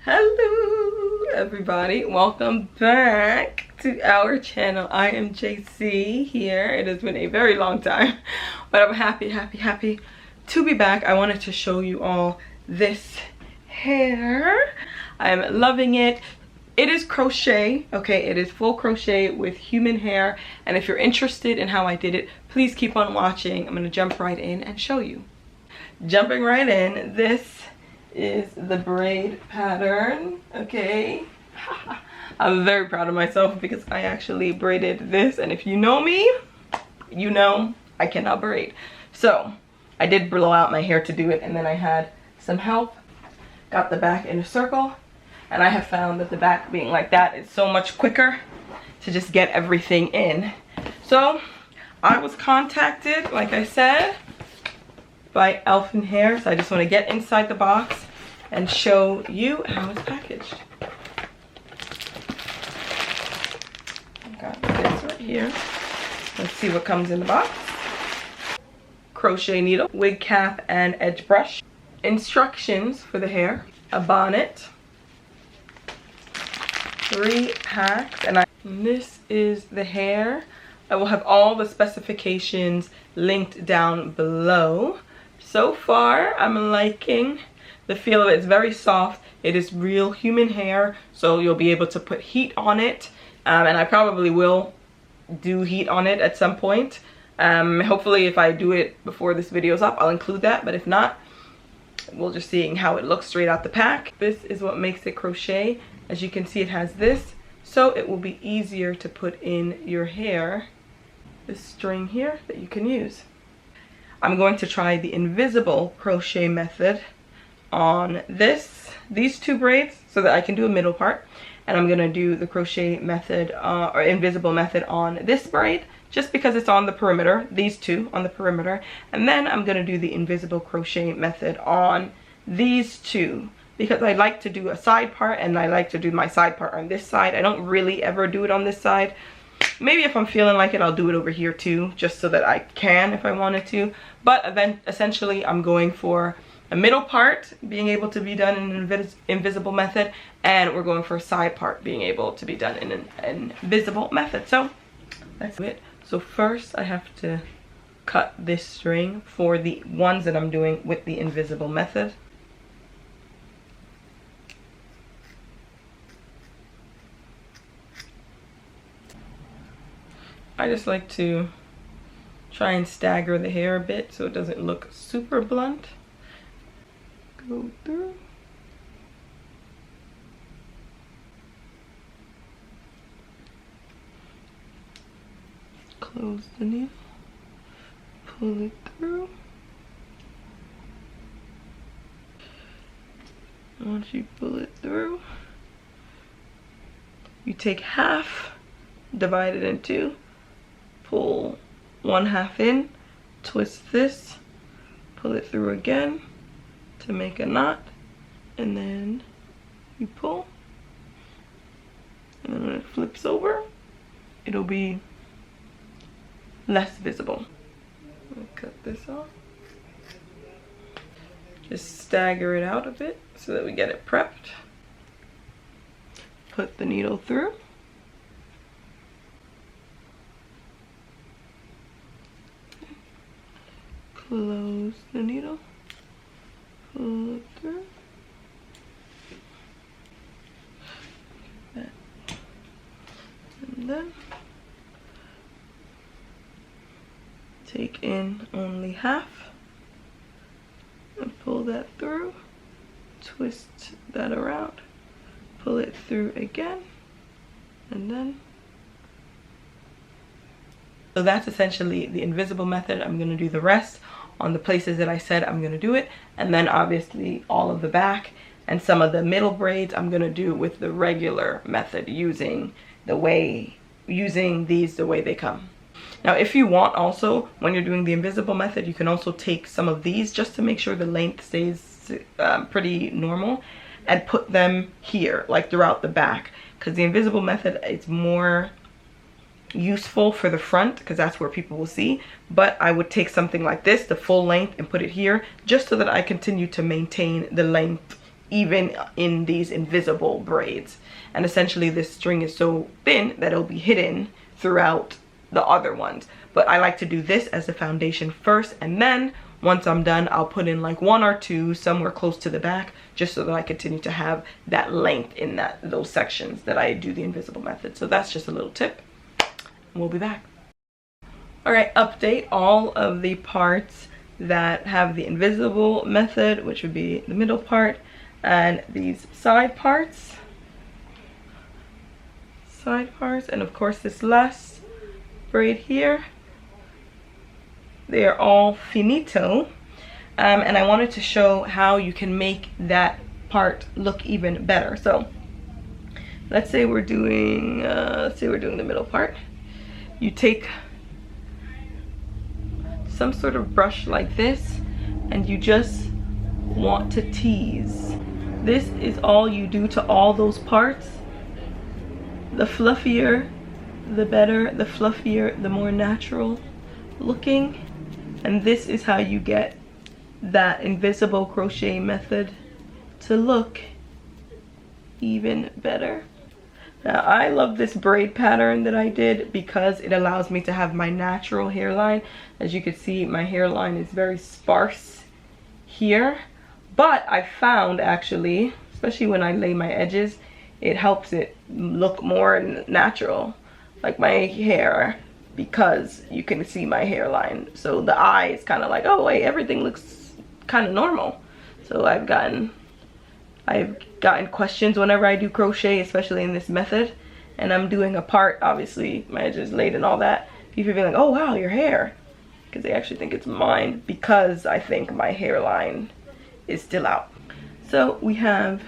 Hello everybody, welcome back to our channel. I am JC here. It has been a very long time, but I'm happy to be back. I wanted to show you all this hair. I'm loving it. It is crochet, okay? It is full crochet with human hair, and if you're interested in how I did it, please keep on watching. I'm gonna jump right in and show you. Jumping right in, this is the braid pattern, okay? I'm very proud of myself because I actually braided this, and if you know me, you know I cannot braid. So I did blow out my hair to do it, and then I had some help, got the back in a circle, and I have found that the back being like that is so much quicker to just get everything in. So I was contacted, like I said, by Elfin Hair, so I just want to get inside the box and show you how it's packaged. Got this right here. Let's see what comes in the box. Crochet needle, wig cap, and edge brush. Instructions for the hair. A bonnet. 3 packs, and this is the hair. I will have all the specifications linked down below. So far, I'm liking the feel of it. It's very soft. It is real human hair, so you'll be able to put heat on it, and I probably will do heat on it at some point. Hopefully if I do it before this video is up, I'll include that, but if not, we'll just see how it looks straight out the pack. This is what makes it crochet. As you can see, it has this, so it will be easier to put in your hair. This string here that you can use. I'm going to try the invisible crochet method on these 2 braids so that I can do a middle part, and I'm gonna do the crochet method or invisible method on this braid just because it's on the perimeter, these 2 on the perimeter, and then I'm gonna do the invisible crochet method on these 2 because I like to do a side part, and I like to do my side part on this side. I don't really ever do it on this side. Maybe if I'm feeling like it, I'll do it over here too, just so that I can if I wanted to. But then essentially I'm going for a middle part being able to be done in an invisible method, and we're going for a side part being able to be done in an invisible method. So that's it. So first I have to cut this string for the ones that I'm doing with the invisible method. I just like to try and stagger the hair a bit so it doesn't look super blunt. Go through. Close the needle. Pull it through. Once you pull it through, you take half, divide it in 2, pull 1/2 in, twist this, pull it through again to make a knot, and then you pull, and then when it flips over, it'll be less visible. I'm gonna cut this off. Just stagger it out a bit so that we get it prepped. Put the needle through. Close the needle. Pull it through. And then take in only half and pull that through. Twist that around. Pull it through again. And then. So that's essentially the invisible method. I'm going to do the rest on the places that I said I'm going to do it, and then obviously all of the back and some of the middle braids I'm going to do with the regular method, using these the way they come. Now if you want also, when you're doing the invisible method, you can also take some of these just to make sure the length stays pretty normal, and put them here like throughout the back, because the invisible method is more useful for the front because that's where people will see. But I would take something like this, the full length, and put it here just so that I continue to maintain the length even in these invisible braids. And essentially this string is so thin that it'll be hidden throughout the other ones. But I like to do this as the foundation first, and then once I'm done, I'll put in like 1 or 2 somewhere close to the back, just so that I continue to have that length in those sections that I do the invisible method. So that's just a little tip. We'll be back. All right, update. All of the parts that have the invisible method, which would be the middle part, and these side parts, and of course this last braid here, they are all finito. And I wanted to show how you can make that part look even better. So let's say we're doing the middle part. You take some sort of brush like this and you just want to tease. This is all you do to all those parts. The fluffier the better, the fluffier the more natural looking. And this is how you get that invisible crochet method to look even better. Now I love this braid pattern that I did because it allows me to have my natural hairline. As you can see, my hairline is very sparse here, but I found actually, especially when I lay my edges, it helps it look more natural, like my hair, because you can see my hairline. So the eye is kind of like, oh wait, everything looks kind of normal. So I've gotten questions whenever I do crochet, especially in this method, and I'm doing a part, obviously my edges laid and all that. People be like, oh wow, your hair, because they actually think it's mine, because I think my hairline is still out. So we have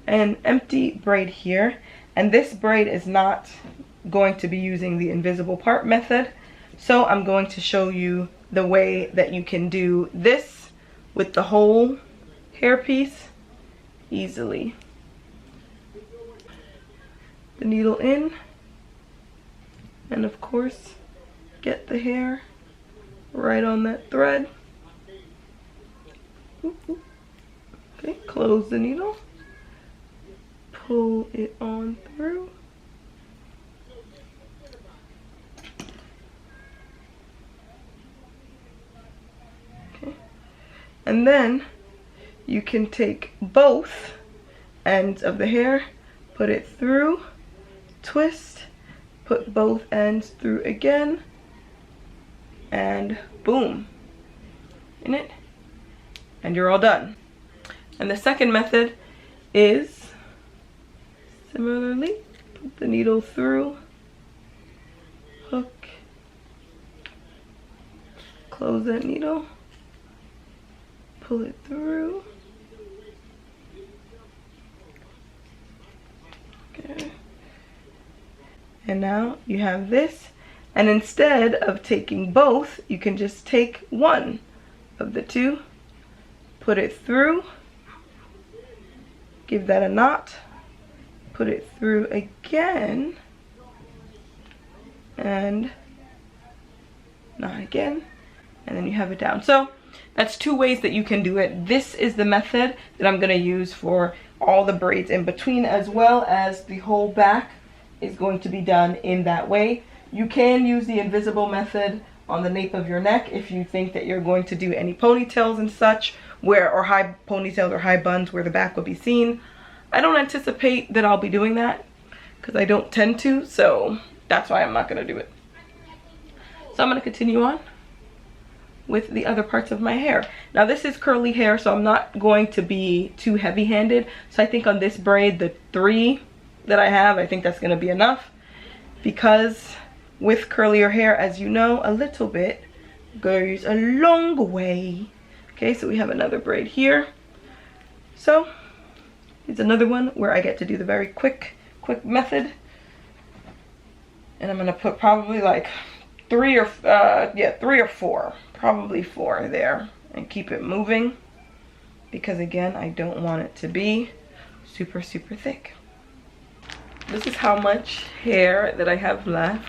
an empty braid here, and this braid is not going to be using the invisible part method, so I'm going to show you the way that you can do this with the whole hairpiece easily. The needle in, and of course get the hair right on that thread. Okay, close the needle, pull it on through. Okay, and then you can take both ends of the hair, put it through, twist, put both ends through again, and boom, in it, and you're all done. And the second method is similarly, put the needle through, hook, close that needle, pull it through. Okay. And now you have this, and instead of taking both, you can just take one of the two, put it through, give that a knot, put it through again, and knot again, and then you have it down. So that's 2 ways that you can do it. This is the method that I'm going to use for all the braids in between, as well as the whole back is going to be done in that way. You can use the invisible method on the nape of your neck if you think that you're going to do any ponytails and such, or high ponytails or high buns where the back will be seen. I don't anticipate that I'll be doing that because I don't tend to, so that's why I'm not going to do it. So I'm going to continue on with the other parts of my hair. Now this is curly hair, so I'm not going to be too heavy-handed. So I think on this braid, the 3 that I have, I think that's going to be enough, because with curlier hair, as you know, a little bit goes a long way. Okay, so we have another braid here. So it's another one where I get to do the very quick method, and I'm gonna put probably like 3 or 4, probably 4 there, and keep it moving, because again, I don't want it to be super thick. This is how much hair that I have left,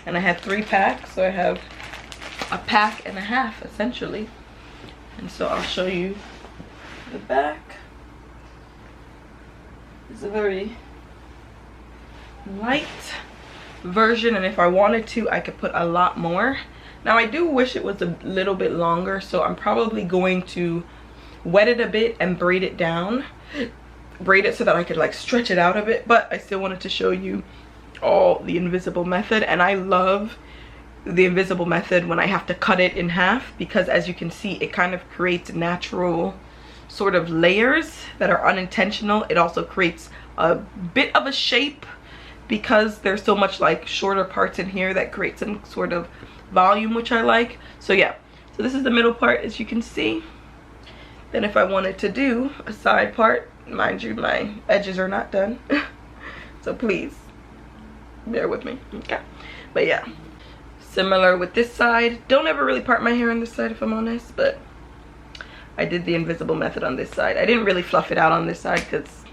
and I had 3 packs, so I have a pack and a half essentially. And so I'll show you the back. It's a very light version, and if I wanted to, I could put a lot more. Now I do wish it was a little bit longer, so I'm probably going to wet it a bit and braid it down. Braid it so that I could like stretch it out a bit, but I still wanted to show you all the invisible method. And I love the invisible method when I have to cut it in half, because as you can see, it kind of creates natural sort of layers that are unintentional. It also creates a bit of a shape because there's so much like shorter parts in here that create some sort of volume, which I like. So yeah, so this is the middle part, as you can see. Then if I wanted to do a side part, mind you, my edges are not done, so please bear with me, okay? But yeah, similar with this side. Don't ever really part my hair on this side, if I'm honest, but I did the invisible method on this side. I didn't really fluff it out on this side because,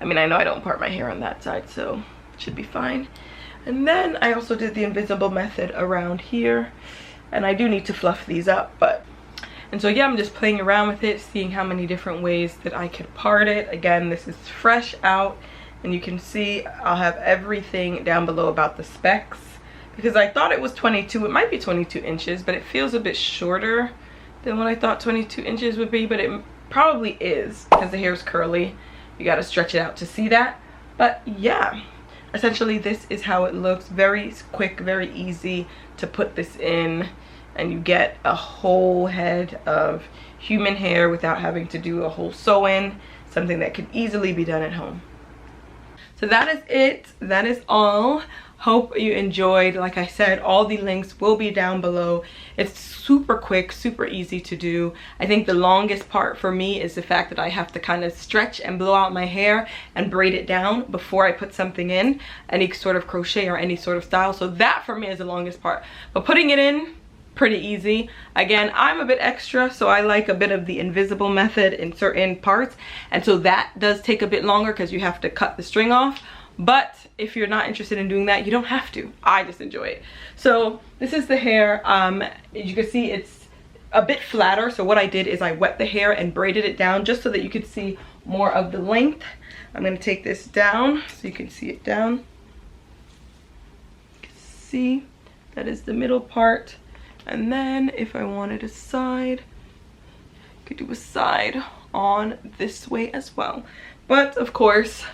I mean, I know I don't part my hair on that side, so it should be fine. And then I also did the invisible method around here, and I do need to fluff these up, and so yeah, I'm just playing around with it, seeing how many different ways that I could part it. Again, this is fresh out, and you can see I'll have everything down below about the specs, because I thought it was 22. It might be 22 inches, but it feels a bit shorter than what I thought 22 inches would be, but it probably is because the hair is curly. You got to stretch it out to see that. But yeah, essentially this is how it looks. Very quick, very easy to put this in, and you get a whole head of human hair without having to do a whole sew-in, something that could easily be done at home. So that is it. That is all. Hope you enjoyed. Like I said, all the links will be down below. It's super quick, super easy to do. I think the longest part for me is the fact that I have to kind of stretch and blow out my hair and braid it down before I put something in, any sort of crochet or any sort of style. So that for me is the longest part, but putting it in, pretty easy. Again, I'm a bit extra, so I like a bit of the invisible method in certain parts, and so that does take a bit longer because you have to cut the string off. But if you're not interested in doing that, you don't have to. I just enjoy it. So this is the hair. You can see it's a bit flatter, so what I did is I wet the hair and braided it down just so that you could see more of the length. I'm going to take this down so you can see it down. You can see that is the middle part. And then if I wanted a side, I could do a side on this way as well. But of course,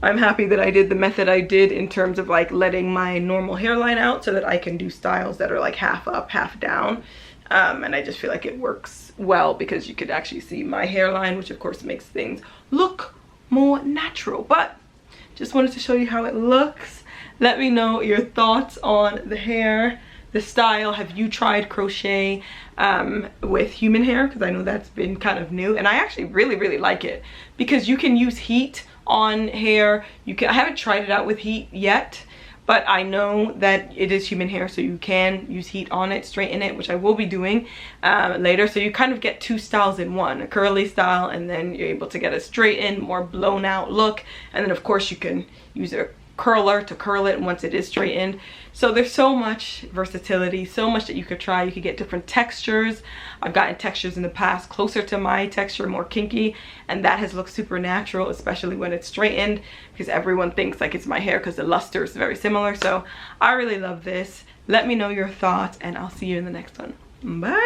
I'm happy that I did the method I did in terms of like letting my normal hairline out so that I can do styles that are like half up, half down. And I just feel like it works well because you could actually see my hairline, which of course makes things look more natural. But just wanted to show you how it looks. Let me know your thoughts on the hair, the style. Have you tried crochet with human hair? Because I know that's been kind of new, and I actually really like it because you can use heat on hair. I haven't tried it out with heat yet, but I know that it is human hair, so you can use heat on it, straighten it, which I will be doing later. So you kind of get two styles in one, a curly style, and then you're able to get a straightened, more blown out look. And then of course you can use a curler to curl it once it is straightened. So there's so much versatility, so much that you could try. You could get different textures. I've gotten textures in the past closer to my texture, more kinky, and that has looked super natural, especially when it's straightened, because everyone thinks like it's my hair because the luster is very similar. So I really love this. Let me know your thoughts, and I'll see you in the next one. Bye.